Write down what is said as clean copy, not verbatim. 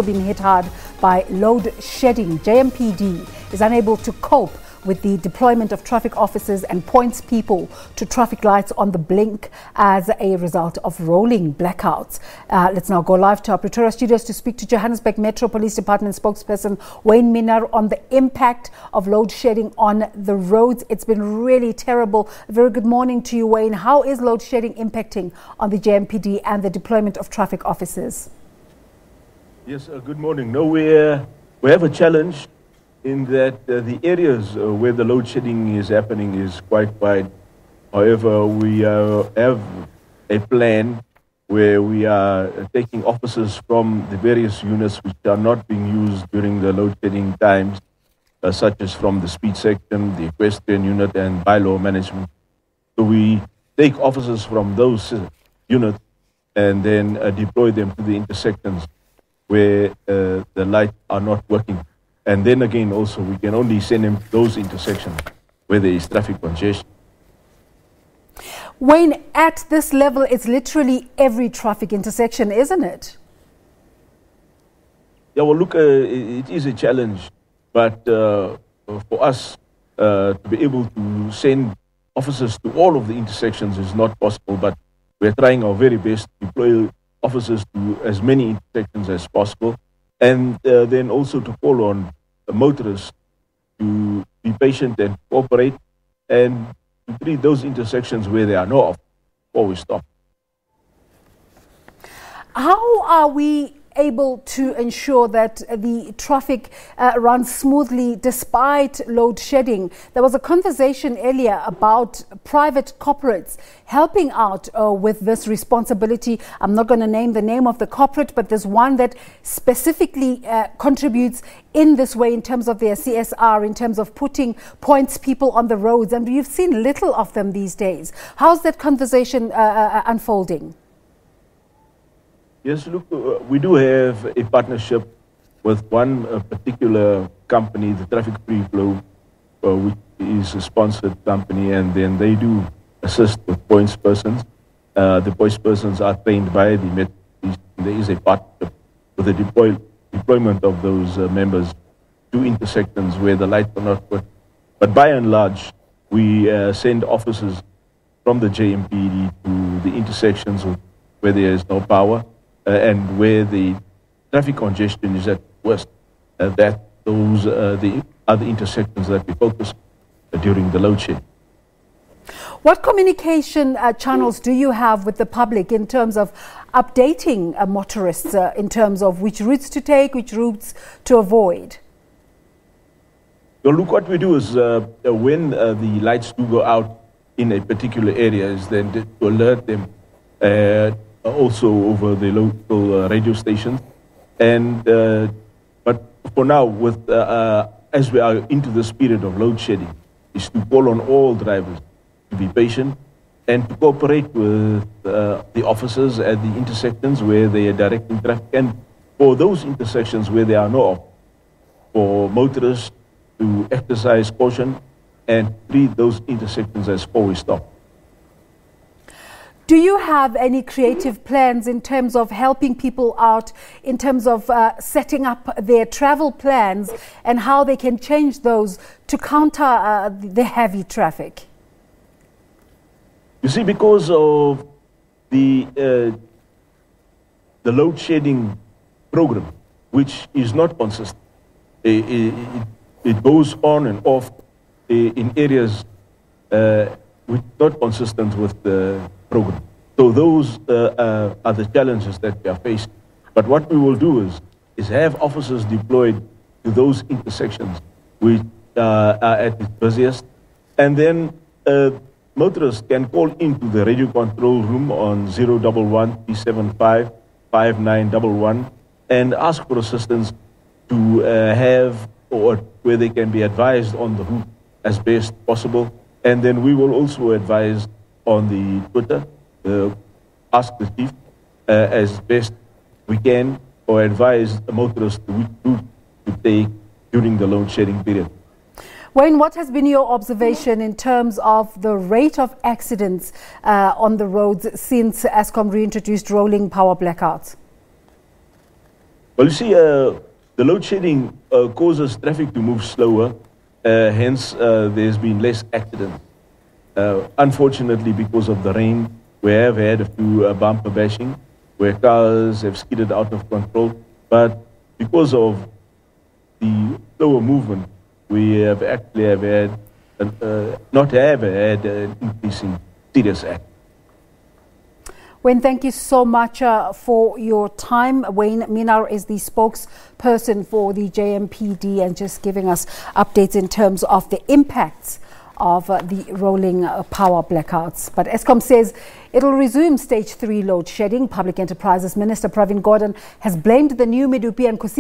Been hit hard by load shedding. JMPD is unable to cope with the deployment of traffic officers and points people to traffic lights on the blink as a result of rolling blackouts. Let's now go live to our Pretoria studios to speak to Johannesburg Metro Police Department spokesperson Wayne Minnaar on the impact of load shedding on the roads. It's been really terrible. A very good morning to you, Wayne. How is load shedding impacting on the JMPD and the deployment of traffic officers? Yes, good morning. No, we have a challenge in that the areas where the load shedding is happening is quite wide. However, we have a plan where we are taking officers from the various units which are not being used during the load shedding times, such as from the speed section, the equestrian unit, and bylaw management. So we take officers from those units and then deploy them to the intersections where the lights are not working. And then again, also, we can only send them to those intersections where there is traffic congestion. Wayne, at this level, it's literally every traffic intersection, isn't it? Yeah, well, look, it is a challenge. But for us to be able to send officers to all of the intersections is not possible. But we're trying our very best to deploy officers to as many intersections as possible, and then also to call on motorists to be patient and cooperate, and to treat those intersections where there are no officers before we stop. How are we able to ensure that the traffic runs smoothly despite load shedding? There was a conversation earlier about private corporates helping out with this responsibility. I'm not going to name the name of the corporate, but there's one that specifically contributes in this way in terms of their CSR, in terms of putting points people on the roads, and you've seen little of them these days. How's that conversation unfolding? Yes, look, we do have a partnership with one particular company, the Traffic Free Flow, which is a sponsored company, and then they do assist with points persons. The points persons are trained by the Metro Police. There is a partnership with the deployment of those members to intersections where the lights are not working. But by and large, we send officers from the JMPD to the intersections where there is no power, and where the traffic congestion is at worst, that those are the intersections that we focus during the load shedding. What communication channels do you have with the public in terms of updating motorists in terms of which routes to take, which routes to avoid? Well, look, what we do is when the lights do go out in a particular area, is then to alert them also over the local radio stations, and but for now, with as we are into this period of load shedding, is to call on all drivers to be patient and to cooperate with the officers at the intersections where they are directing traffic, and for those intersections where there are no officers, for motorists to exercise caution and treat those intersections as four-way stop. Do you have any creative plans in terms of helping people out, in terms of setting up their travel plans and how they can change those to counter the heavy traffic? You see, because of the load shedding program, which is not consistent, it goes on and off in areas which are not consistent with the program. So those are the challenges that we are facing. But what we will do is have officers deployed to those intersections which are at its busiest, and then motorists can call into the radio control room on 011-375-5911 and ask for assistance to have, or where they can be advised on the route as best possible. And then we will also advise on the Twitter, ask the chief as best we can, or advise the motorists which route to take during the load shedding period. Wayne, what has been your observation in terms of the rate of accidents on the roads since Eskom reintroduced rolling power blackouts? Well, you see, the load shedding causes traffic to move slower. Hence, there's been less accidents. Unfortunately, because of the rain, we have had a few bumper bashing where cars have skidded out of control. But because of the slower movement, we have actually not had an increase in serious accidents. Wayne, thank you so much for your time. Wayne Minnaar is the spokesperson for the JMPD and just giving us updates in terms of the impacts of the rolling power blackouts. But Eskom says it'll resume stage 3 load shedding. Public Enterprises Minister Pravin Gordhan has blamed the new Medupi and Kusile